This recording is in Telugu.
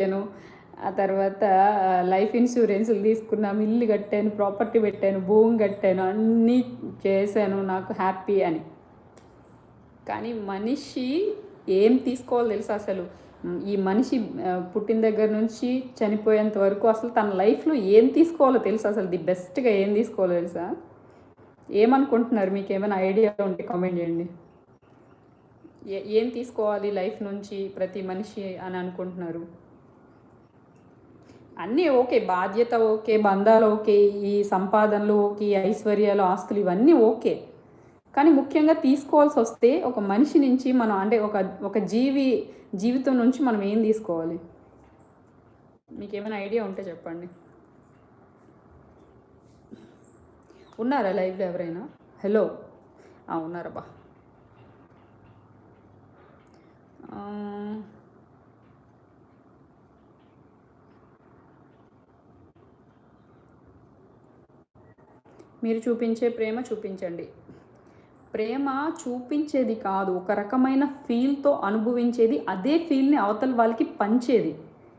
పెట్టాను. ఆ తర్వాత లైఫ్ ఇన్సూరెన్స్‌లు తీసుకున్నాము, ఇల్లు కట్టాను, ప్రాపర్టీ పెట్టాను, భూమి కట్టాను, అన్నీ చేశాను నాకు హ్యాపీ అని. కానీ మనిషి ఏం తీసుకోవాలో తెలుసా అసలు? ఈ మనిషి పుట్టిన దగ్గర నుంచి చనిపోయేంత వరకు అసలు తన లైఫ్‌లో ఏం తీసుకోవాలో తెలుసా అసలు? ది బెస్ట్‌గా ఏం తీసుకోవాలో తెలుసా? ఏమనుకుంటున్నారు? మీకేమైనా ఐడియా ఉంటే కామెంట్ చేయండి. ఏం తీసుకోవాలి లైఫ్ నుంచి ప్రతి మనిషి అని అనుకుంటున్నారు? అన్నీ ఓకే, బాధ్యత ఓకే, బంధాలు ఓకే, ఈ సంపాదనలు ఓకే, ఈ ఐశ్వర్యాలు, ఆస్తులు ఇవన్నీ ఓకే. కానీ ముఖ్యంగా తీసుకోవాల్సి వస్తే ఒక మనిషి నుంచి మనం అంటే ఒక జీవితం నుంచి మనం ఏం తీసుకోవాలి? మీకు ఏమైనా ఐడియా ఉంటే చెప్పండి. ఉన్నారా లైవ్లో ఎవరైనా? హలో, ఉన్నారబ్బా. మీరు చూపించే ప్రేమ చూపించండి. ప్రేమ చూపించేది కాదు, ఒక రకమైన ఫీల్తో అనుభవించేది, అదే ఫీల్ని అవతల వాళ్ళకి పంచేది.